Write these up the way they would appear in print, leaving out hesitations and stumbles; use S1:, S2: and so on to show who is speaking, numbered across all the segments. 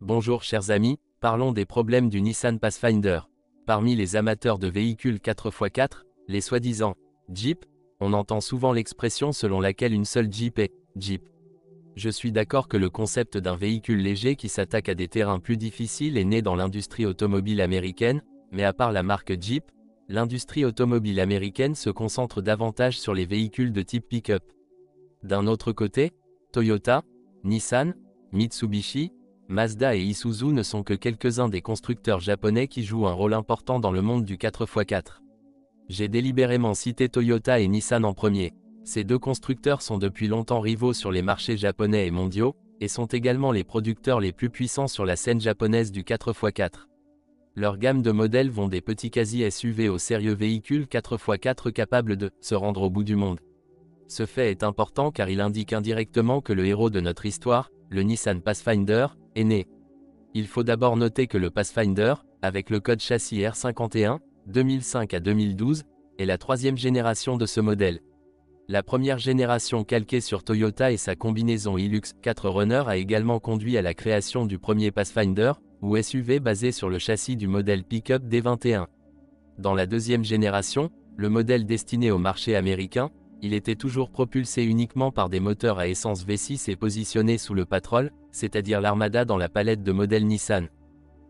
S1: Bonjour chers amis, parlons des problèmes du Nissan Pathfinder. Parmi les amateurs de véhicules 4x4, les soi-disant Jeep, on entend souvent l'expression selon laquelle une seule Jeep est Jeep. Je suis d'accord que le concept d'un véhicule léger qui s'attaque à des terrains plus difficiles est né dans l'industrie automobile américaine, mais à part la marque Jeep, l'industrie automobile américaine se concentre davantage sur les véhicules de type pick-up. D'un autre côté, Toyota, Nissan, Mitsubishi, Mazda et Isuzu ne sont que quelques-uns des constructeurs japonais qui jouent un rôle important dans le monde du 4x4. J'ai délibérément cité Toyota et Nissan en premier. Ces deux constructeurs sont depuis longtemps rivaux sur les marchés japonais et mondiaux, et sont également les producteurs les plus puissants sur la scène japonaise du 4x4. Leur gamme de modèles vont des petits quasi-SUV aux sérieux véhicules 4x4 capables de se rendre au bout du monde. Ce fait est important car il indique indirectement que le héros de notre histoire, le Nissan Pathfinder, est né. Il faut d'abord noter que le Pathfinder, avec le code châssis R51, 2005 à 2012, est la troisième génération de ce modèle. La première génération calquée sur Toyota et sa combinaison Hilux 4Runner a également conduit à la création du premier Pathfinder, ou SUV basé sur le châssis du modèle pick-up D21. Dans la deuxième génération, le modèle destiné au marché américain, il était toujours propulsé uniquement par des moteurs à essence V6 et positionné sous le Patrol, c'est-à-dire l'Armada dans la palette de modèles Nissan.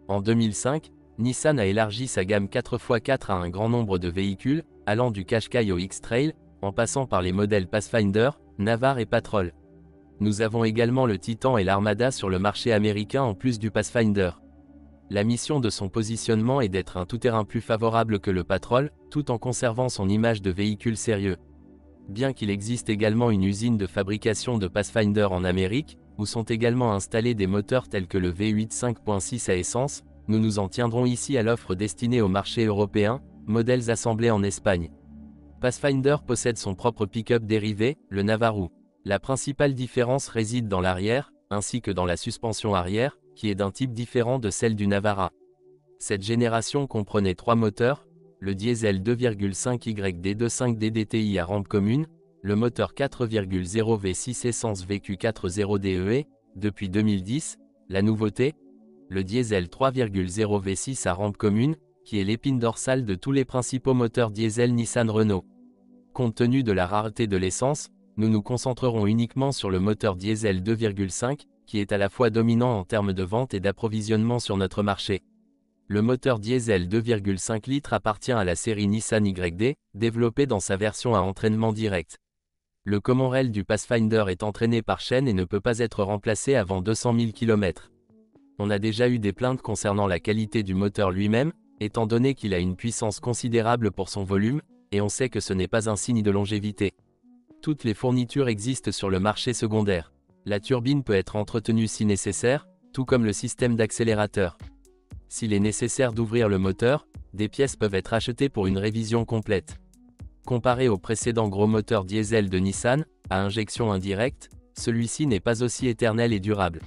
S1: En 2005, Nissan a élargi sa gamme 4x4 à un grand nombre de véhicules, allant du Qashqai au X-Trail, en passant par les modèles Pathfinder, Navara et Patrol. Nous avons également le Titan et l'Armada sur le marché américain en plus du Pathfinder. La mission de son positionnement est d'être un tout-terrain plus favorable que le Patrol, tout en conservant son image de véhicule sérieux. Bien qu'il existe également une usine de fabrication de Pathfinder en Amérique, où sont également installés des moteurs tels que le V8 5.6 à essence, nous nous en tiendrons ici à l'offre destinée au marché européen, modèles assemblés en Espagne. Pathfinder possède son propre pick-up dérivé, le Navaru. La principale différence réside dans l'arrière, ainsi que dans la suspension arrière, qui est d'un type différent de celle du Navara. Cette génération comprenait trois moteurs, le diesel 2,5 YD25 DDTI à rampe commune, le moteur 4,0 V6 essence VQ40 DEE, depuis 2010, la nouveauté, le diesel 3,0 V6 à rampe commune, qui est l'épine dorsale de tous les principaux moteurs diesel Nissan-Renault. Compte tenu de la rareté de l'essence, nous nous concentrerons uniquement sur le moteur diesel 2,5, qui est à la fois dominant en termes de vente et d'approvisionnement sur notre marché. Le moteur diesel 2,5 litres appartient à la série Nissan YD, développée dans sa version à entraînement direct. Le common rail du Pathfinder est entraîné par chaîne et ne peut pas être remplacé avant 200 000 km. On a déjà eu des plaintes concernant la qualité du moteur lui-même, étant donné qu'il a une puissance considérable pour son volume, et on sait que ce n'est pas un signe de longévité. Toutes les fournitures existent sur le marché secondaire. La turbine peut être entretenue si nécessaire, tout comme le système d'accélérateur. S'il est nécessaire d'ouvrir le moteur, des pièces peuvent être achetées pour une révision complète. Comparé au précédent gros moteur diesel de Nissan, à injection indirecte, celui-ci n'est pas aussi éternel et durable.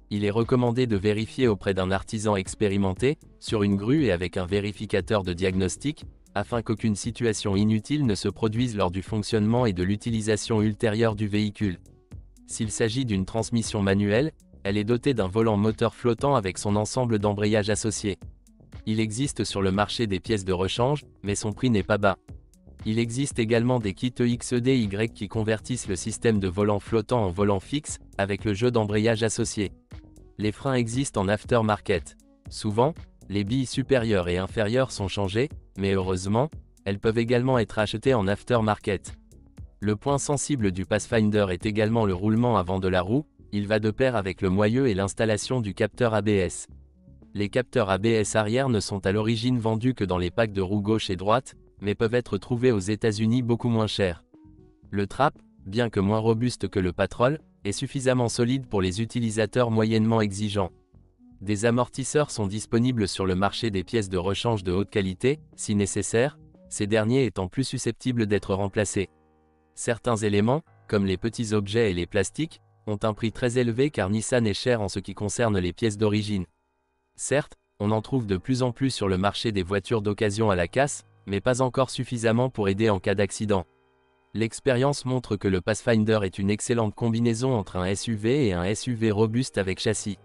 S1: Il est recommandé de vérifier auprès d'un artisan expérimenté, sur une grue et avec un vérificateur de diagnostic, afin qu'aucune situation inutile ne se produise lors du fonctionnement et de l'utilisation ultérieure du véhicule. S'il s'agit d'une transmission manuelle, elle est dotée d'un volant moteur flottant avec son ensemble d'embrayage associé. Il existe sur le marché des pièces de rechange, mais son prix n'est pas bas. Il existe également des kits EXEDY qui convertissent le système de volant flottant en volant fixe, avec le jeu d'embrayage associé. Les freins existent en aftermarket. Souvent, les billes supérieures et inférieures sont changées, mais heureusement, elles peuvent également être achetées en aftermarket. Le point sensible du Pathfinder est également le roulement avant de la roue, il va de pair avec le moyeu et l'installation du capteur ABS. Les capteurs ABS arrière ne sont à l'origine vendus que dans les packs de roues gauche et droite, mais peuvent être trouvés aux États-Unis beaucoup moins chers. Le trap, bien que moins robuste que le Patrol, est suffisamment solide pour les utilisateurs moyennement exigeants. Des amortisseurs sont disponibles sur le marché des pièces de rechange de haute qualité, si nécessaire, ces derniers étant plus susceptibles d'être remplacés. Certains éléments, comme les petits objets et les plastiques, ont un prix très élevé car Nissan est cher en ce qui concerne les pièces d'origine. Certes, on en trouve de plus en plus sur le marché des voitures d'occasion à la casse, mais pas encore suffisamment pour aider en cas d'accident. L'expérience montre que le Pathfinder est une excellente combinaison entre un SUV et un SUV robuste avec châssis.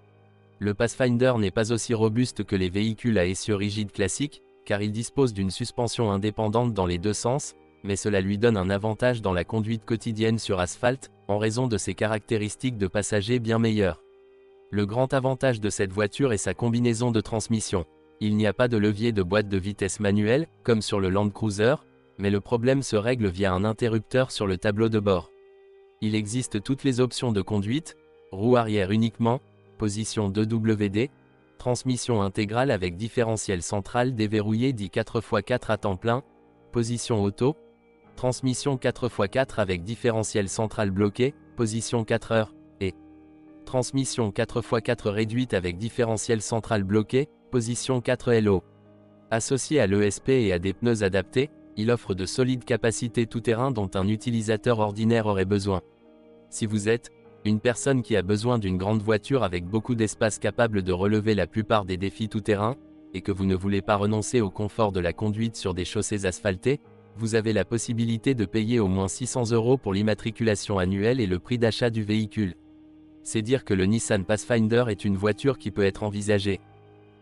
S1: Le Pathfinder n'est pas aussi robuste que les véhicules à essieux rigides classiques, car il dispose d'une suspension indépendante dans les deux sens, mais cela lui donne un avantage dans la conduite quotidienne sur asphalte, en raison de ses caractéristiques de passager bien meilleures. Le grand avantage de cette voiture est sa combinaison de transmission. Il n'y a pas de levier de boîte de vitesse manuelle, comme sur le Land Cruiser, mais le problème se règle via un interrupteur sur le tableau de bord. Il existe toutes les options de conduite, roue arrière uniquement, position 2WD, transmission intégrale avec différentiel central déverrouillé dit 4x4 à temps plein, position auto, transmission 4x4 avec différentiel central bloqué, position 4h, et transmission 4x4 réduite avec différentiel central bloqué, position 4LO. Associé à l'ESP et à des pneus adaptés, il offre de solides capacités tout-terrain dont un utilisateur ordinaire aurait besoin. Si vous êtes une personne qui a besoin d'une grande voiture avec beaucoup d'espace capable de relever la plupart des défis tout-terrain, et que vous ne voulez pas renoncer au confort de la conduite sur des chaussées asphaltées, vous avez la possibilité de payer au moins 600 € pour l'immatriculation annuelle et le prix d'achat du véhicule. C'est dire que le Nissan Pathfinder est une voiture qui peut être envisagée.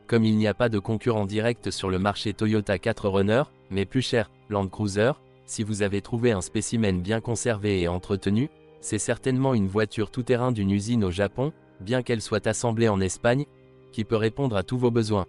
S1: Comme il n'y a pas de concurrent direct sur le marché Toyota 4Runner, mais plus cher, Land Cruiser, si vous avez trouvé un spécimen bien conservé et entretenu, c'est certainement une voiture tout-terrain d'une usine au Japon, bien qu'elle soit assemblée en Espagne, qui peut répondre à tous vos besoins.